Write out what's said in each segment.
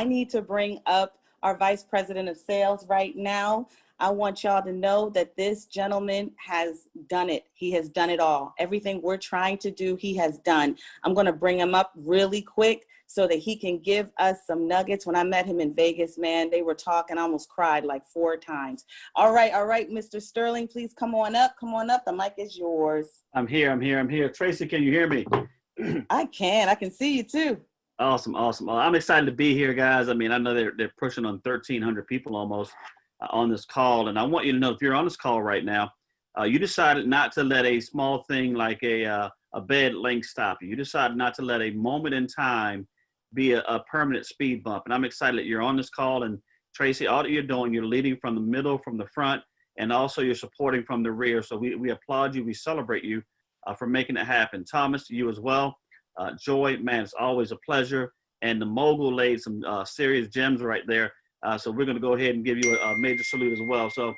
I need to bring up our Vice President of Sales right now. I want y'all to know that this gentleman has done it. He has done it all. Everything we're trying to do, he has done. I'm going to bring him up really quick so that he can give us some nuggets. When I met him in Vegas, man, they were talking, I almost cried like 4 times. All right, Mr. Sterling, please come on up. Come on up. The mic is yours. I'm here. Tracy, can you hear me? I can see you too. Awesome. Well, I'm excited to be here, guys. I mean, I know they're pushing on 1,300 people almost on this call. And I want you to know, if you're on this call right now, you decided not to let a small thing like a bed link stop you. You decided not to let a moment in time be a permanent speed bump. And I'm excited that you're on this call. And Tracy, all that you're doing, you're leading from the middle, from the front, and also you're supporting from the rear. So we applaud you. We celebrate you for making it happen. Thomas, you as well. Joy, man, it's always a pleasure. And the mogul laid some serious gems right there. So we're going to go ahead and give you a major salute as well. So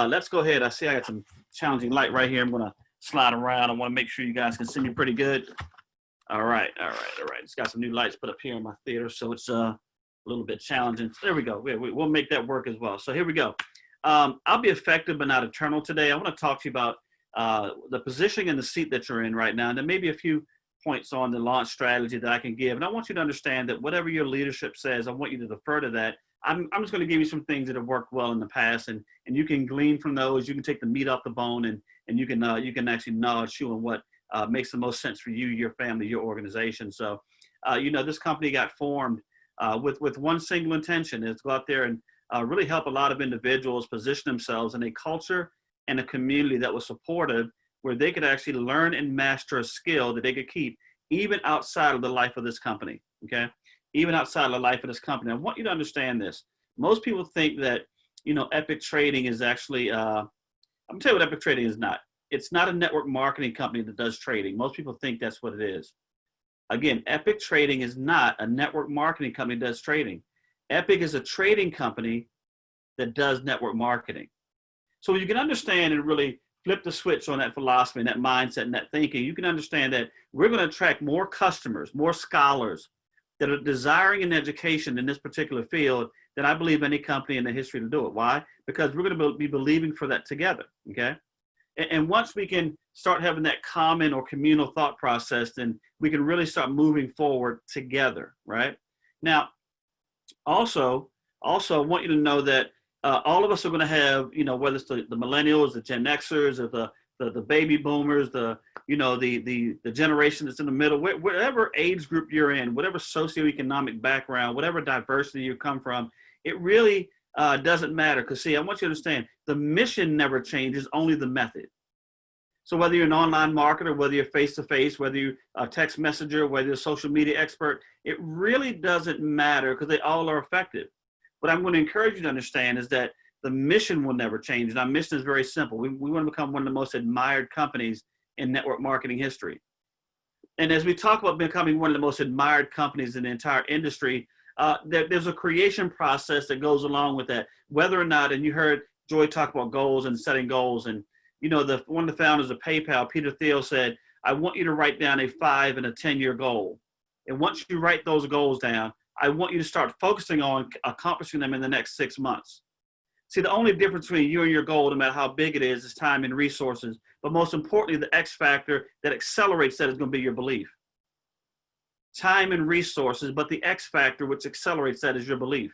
let's go ahead. I see I got some challenging light right here. I'm going to slide around. I want to make sure you guys can see me pretty good. All right. It's got some new lights put up here in my theater, so it's a little bit challenging. There we go. We'll make that work as well. So here we go. I'll be effective but not eternal today. I want to talk to you about the positioning and the seat that you're in right now, and then maybe a few points on the launch strategy that I can give. And I want you to understand that whatever your leadership says, I want you to defer to that. I'm just going to give you some things that have worked well in the past, and you can glean from those. You can take the meat off the bone, and you can actually chew on what makes the most sense for you, your family, your organization. So, this company got formed with one single intention, is to go out there and really help a lot of individuals position themselves in a culture and a community that was supportive, where they could actually learn and master a skill that they could keep even outside of the life of this company, okay? Even outside of the life of this company. I want you to understand this. Most people think that, Epic Trading is actually, I'm gonna tell you what Epic Trading is not. It's not a network marketing company that does trading. Most people think that's what it is. Again, Epic Trading is not a network marketing company that does trading. Epic is a trading company that does network marketing. So you can understand and really flip the switch on that philosophy and that mindset and that thinking. You can understand that we're going to attract more customers, more scholars that are desiring an education in this particular field than I believe any company in the history to do it. Why? Because we're going to be believing for that together, okay? And once we can start having that common or communal thought process, then we can really start moving forward together, right? Now, also I want you to know that all of us are going to have, whether it's the millennials, the Gen Xers, or the baby boomers, the generation that's in the middle, whatever age group you're in, whatever socioeconomic background, whatever diversity you come from, it really doesn't matter. Because see, I want you to understand, the mission never changes, only the method. So whether you're an online marketer, whether you're face-to-face, whether you're a text messenger, whether you're a social media expert, it really doesn't matter, because they all are effective. What I'm going to encourage you to understand is that the mission will never change. And our mission is very simple. We want to become one of the most admired companies in network marketing history. And as we talk about becoming one of the most admired companies in the entire industry, there's a creation process that goes along with that. Whether or not, and you heard Joy talk about goals and setting goals. And, one of the founders of PayPal, Peter Thiel, said, I want you to write down a 5 and a 10-year goal. And once you write those goals down, I want you to start focusing on accomplishing them in the next 6 months. See, the only difference between you and your goal, no matter how big it is time and resources. But most importantly, the X factor that accelerates that is going to be your belief. Time and resources, but the X factor which accelerates that is your belief.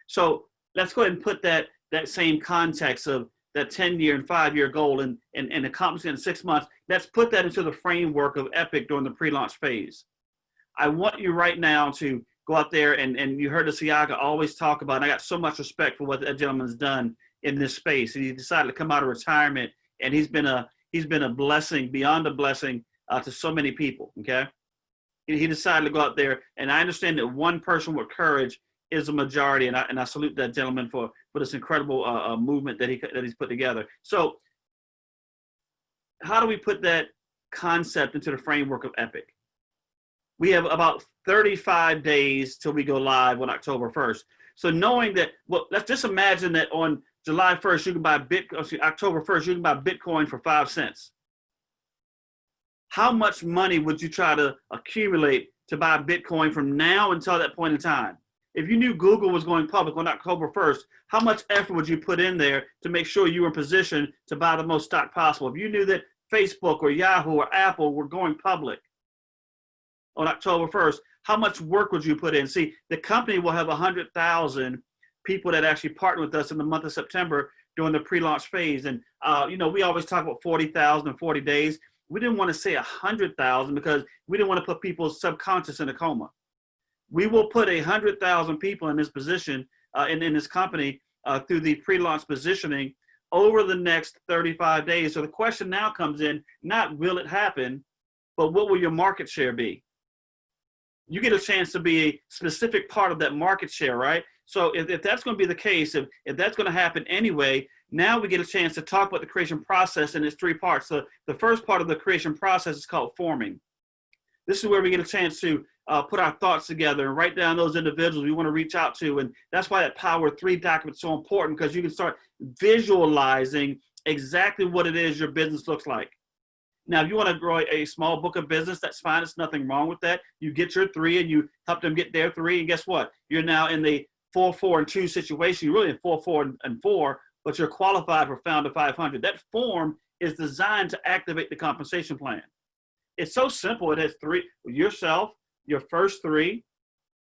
So let's go ahead and put that same context of that 10-year and 5-year goal and accomplishing it in 6 months. Let's put that into the framework of Epic during the pre-launch phase. I want you right now to go out there, and you heard the Siaga always talk about, and I got so much respect for what that gentleman's done in this space. And he decided to come out of retirement, and he's been a blessing, beyond a blessing, to so many people, okay? He decided to go out there, and I understand that one person with courage is a majority, and I salute that gentleman for this incredible movement that he's put together. So how do we put that concept into the framework of Epic? We have about 35 days till we go live on October 1st. So knowing that, well, let's just imagine that on July 1st, you can buy October 1st, you can buy Bitcoin for 5 cents. How much money would you try to accumulate to buy Bitcoin from now until that point in time? If you knew Google was going public on October 1st, how much effort would you put in there to make sure you were in position to buy the most stock possible? If you knew that Facebook or Yahoo or Apple were going public on October 1st, how much work would you put in? See, the company will have 100,000 people that actually partner with us in the month of September during the pre-launch phase. And, we always talk about 40,000 in 40 days. We didn't want to say 100,000 because we didn't want to put people's subconscious in a coma. We will put 100,000 people in this position, in this company, through the pre-launch positioning over the next 35 days. So the question now comes in, not will it happen, but what will your market share be? You get a chance to be a specific part of that market share, right? So if that's going to be the case, if that's going to happen anyway, now we get a chance to talk about the creation process in its three parts. So the first part of the creation process is called forming. This is where we get a chance to put our thoughts together and write down those individuals we want to reach out to. And that's why that Power 3 document is so important, because you can start visualizing exactly what it is your business looks like. Now, if you want to grow a small book of business, that's fine. There's nothing wrong with that. You get your 3 and you help them get their 3. And guess what? You're now in the 4, 4, and 2 situation. You're really in 4, 4, and 4, but you're qualified for Founder 500. That form is designed to activate the compensation plan. It's so simple. It has 3, yourself, your first 3,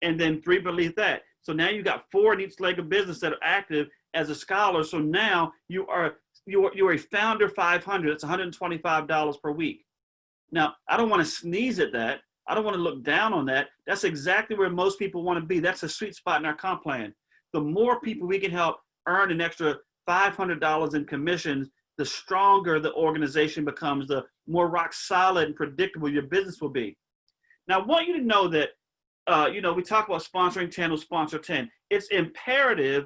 and then 3 beneath that. So now you got 4 in each leg of business that are active as a scholar. So now you're a Founder 500. It's $125 per week. Now, I don't want to sneeze at that. I don't want to look down on that. That's exactly where most people want to be. That's a sweet spot in our comp plan. The more people we can help earn an extra $500 in commissions, the stronger the organization becomes, the more rock solid and predictable your business will be. Now, I want you to know that, we talk about sponsoring 10 will sponsor 10. It's imperative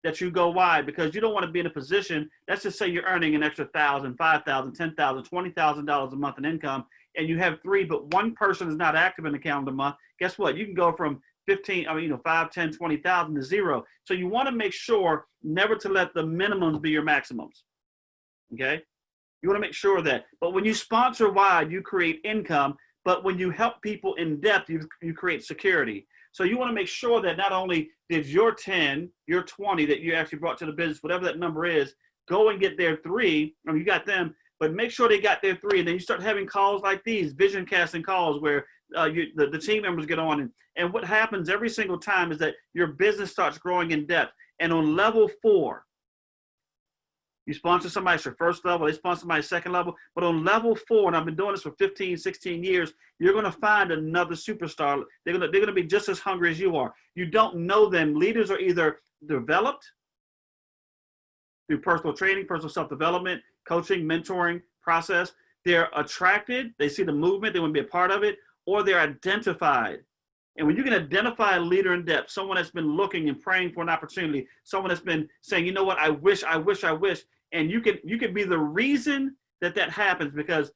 that you go wide, because you don't want to be in a position, let's just say you're earning an extra $1,000, $5,000, $10,000, $20,000 a month in income, and you have 3, but one person is not active in the calendar month. Guess what? You can go from 5, 10, 20,000 to 0. So you want to make sure never to let the minimums be your maximums. Okay? You want to make sure that. But when you sponsor wide, you create income. But when you help people in depth, you create security. So you want to make sure that not only did your 10, your 20 that you actually brought to the business, whatever that number is, go and get their 3. You got them, but make sure they got their 3. And then you start having calls like these, vision casting calls, where the team members get on. And what happens every single time is that your business starts growing in depth. And on level 4, you sponsor somebody at your first level, they sponsor somebody second level, but on level 4, and I've been doing this for 15, 16 years, you're going to find another superstar. They're going to be just as hungry as you are. You don't know them. Leaders are either developed through personal training, personal self-development, coaching, mentoring process. They're attracted. They see the movement. They want to be a part of it, or they're identified. And when you can identify a leader in depth, someone that's been looking and praying for an opportunity, someone that's been saying, you know what, I wish, and you could be the reason that happens, because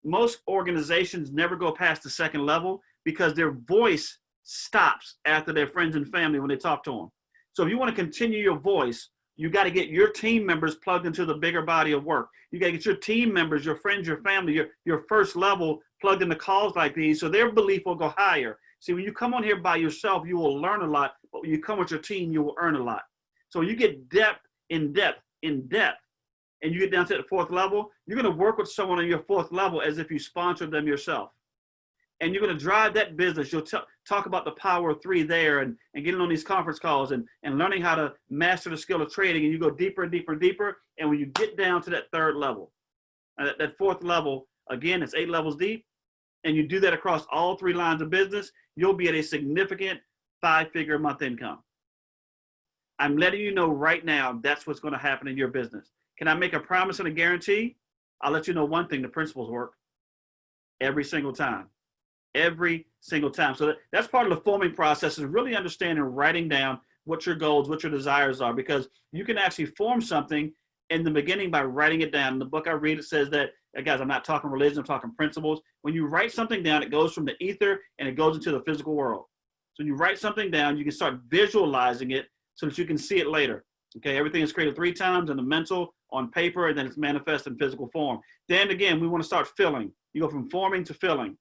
most organizations never go past the second level because their voice stops after their friends and family when they talk to them. So if you want to continue your voice, you got to get your team members plugged into the bigger body of work. You got to get your team members, your friends, your family, your first level plugged into calls like these, so their belief will go higher. See, when you come on here by yourself, you will learn a lot, but when you come with your team, you will earn a lot. So when you get depth, and you get down to the 4th level, you're going to work with someone on your 4th level as if you sponsored them yourself. And you're going to drive that business. You'll talk about the Power of 3 there, and getting on these conference calls and learning how to master the skill of trading, and you go deeper and deeper and deeper. And when you get down to that 3rd level, that 4th level, again, it's 8 levels deep, and you do that across all 3 lines of business, you'll be at a significant 5-figure a month income. I'm letting you know right now that's what's going to happen in your business. Can I make a promise and a guarantee? I'll let you know one thing: the principles work every single time. Every single time. So that's part of the forming process, is really understanding and writing down what your goals, what your desires are, because you can actually form something in the beginning by writing it down. In the book I read, it says that, guys, I'm not talking religion, I'm talking principles. When you write something down, it goes from the ether and it goes into the physical world. So when you write something down, you can start visualizing it so that you can see it later. Okay, everything is created 3 times in the mental, on paper, and then it's manifest in physical form. Then again, we want to start filling. You go from forming to filling.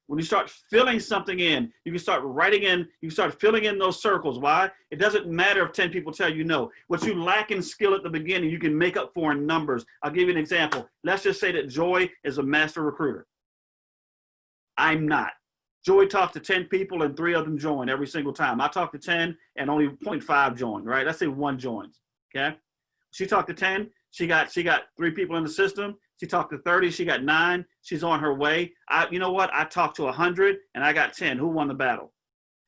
When you start filling something in, you can start writing in, you can start filling in those circles. Why? It doesn't matter if 10 people tell you no. What you lack in skill at the beginning, you can make up for in numbers. I'll give you an example. Let's just say that Joy is a master recruiter. I'm not. Joy talks to 10 people and 3 of them join every single time. I talk to 10 and only 0.5 join, right? Let's say 1 joins, okay? She talked to 10, she got 3 people in the system. She talked to 30, she got 9. She's on her way. You know what? I talked to 100 and I got 10. Who won the battle?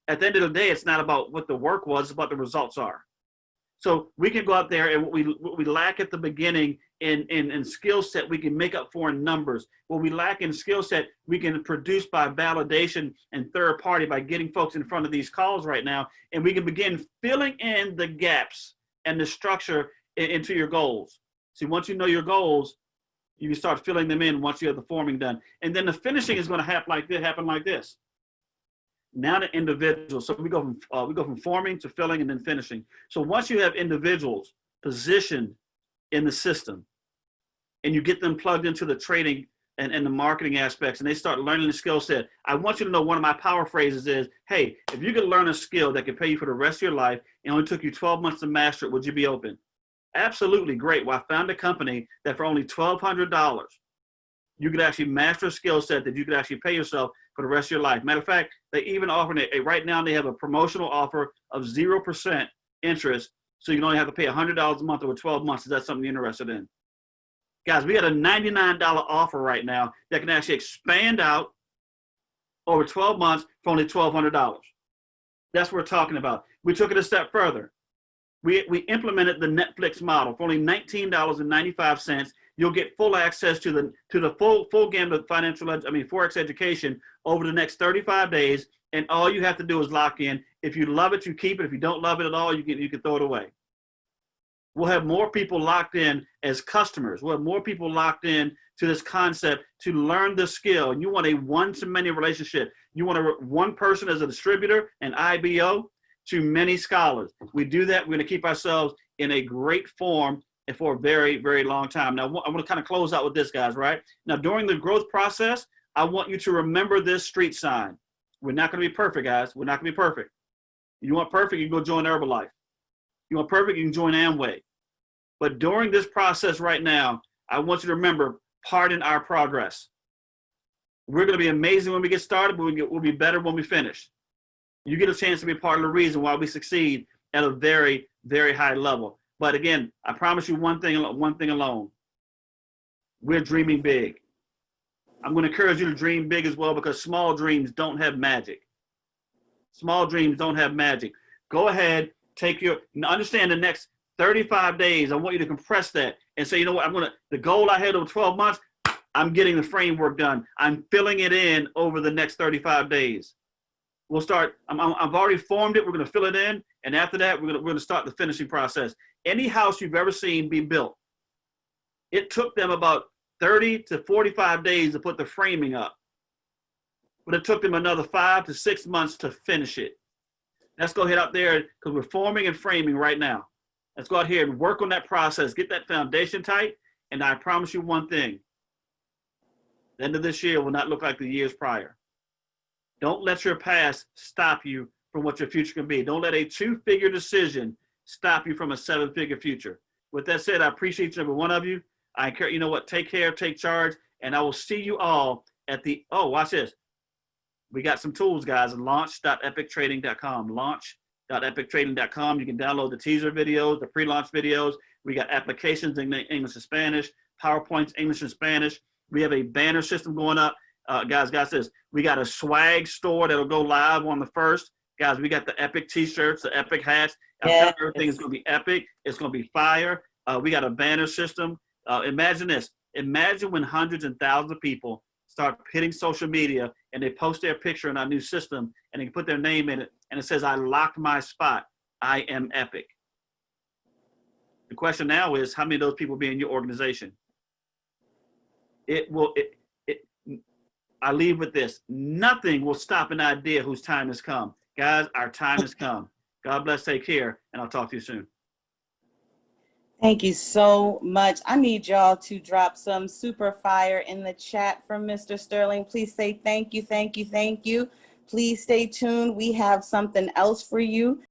At the end of the day, it's not about what the work was, it's what the results are. So we can go out there and what we lack at the beginning in skill set, we can make up for in numbers. What we lack in skill set, we can produce by validation and third party by getting folks in front of these calls right now. And we can begin filling in the gaps and the structure into your goals. See, once you know your goals, you can start filling them in once you have the forming done. And then the finishing is going to happen like this. Now the individuals. So we go from forming to filling and then finishing. So once you have individuals positioned in the system and you get them plugged into the trading and the marketing aspects and they start learning the skill set, I want you to know one of my power phrases is, hey, if you could learn a skill that could pay you for the rest of your life and only took you 12 months to master it, would you be open? Absolutely, great. Well, I found a company that for only $1,200, you could actually master a skill set that you could actually pay yourself for the rest of your life. Matter of fact, they even offer right now, they have a promotional offer of 0% interest. So you can only have to pay $100 a month over 12 months. Is that something you're interested in? Guys, we got a $99 offer right now that can actually expand out over 12 months for only $1,200. That's what we're talking about. We took it a step further. We implemented the Netflix model for only $19.95. You'll get full access to the full gamut of Forex education over the next 35 days. And all you have to do is lock in. If you love it, you keep it. If you don't love it at all, you can throw it away. We'll have more people locked in as customers. We'll have more people locked in to this concept to learn the skill. And you want a one-to-many relationship. You want one person as a distributor, an IBO, to many scholars. We do that. We're going to keep ourselves in a great form and for a very, very long time. Now, I want to kind of close out with this, guys, right? Now, during the growth process, I want you to remember this street sign. We're not going to be perfect, guys. We're not going to be perfect. You want perfect, you can go join Herbalife. You want perfect, you can join Amway. But during this process right now, I want you to remember, pardon our progress. We're going to be amazing when we get started, but we'll be better when we finish. You get a chance to be part of the reason why we succeed at a very, very high level. But again, I promise you one thing alone. We're dreaming big. I'm going to encourage you to dream big as well, because small dreams don't have magic. Small dreams don't have magic. Go ahead, understand the next 35 days. I want you to compress that and say, you know what, the goal I had over 12 months, I'm getting the framework done. I'm filling it in over the next 35 days. We'll start, I've already formed it. We're going to fill it in. And after that, we're going to start the finishing process. Any house you've ever seen be built, it took them about 30 to 45 days to put the framing up. But it took them another 5 to 6 months to finish it. Let's go ahead out there, because we're forming and framing right now. Let's go out here and work on that process, get that foundation tight. And I promise you one thing, the end of this year will not look like the years prior. Don't let your past stop you from what your future can be. Don't let a 2-figure decision stop you from a 7-figure future. With that said, I appreciate each and every one of you. I encourage, you know what, take care, take charge, and I will see you all at watch this. We got some tools, guys, launch.epictrading.com, launch.epictrading.com. You can download the teaser videos, the pre-launch videos. We got applications in English and Spanish, PowerPoints, English and Spanish. We have a banner system going up. Guys, this. We got a swag store that'll go live on the 1st. Guys, we got the epic t-shirts, the epic hats. Yes. Everything is going to be epic. It's going to be fire. We got a banner system. Imagine this. Imagine when hundreds and thousands of people start hitting social media and they post their picture in our new system and they can put their name in it and it says, I locked my spot. I am epic. The question now is, how many of those people will be in your organization? I leave with this. Nothing will stop an idea whose time has come. Guys, our time has come. God bless, take care, and I'll talk to you soon. Thank you so much. I need y'all to drop some super fire in the chat from Mr. Sterling. Please say thank you, thank you, thank you. Please stay tuned. We have something else for you.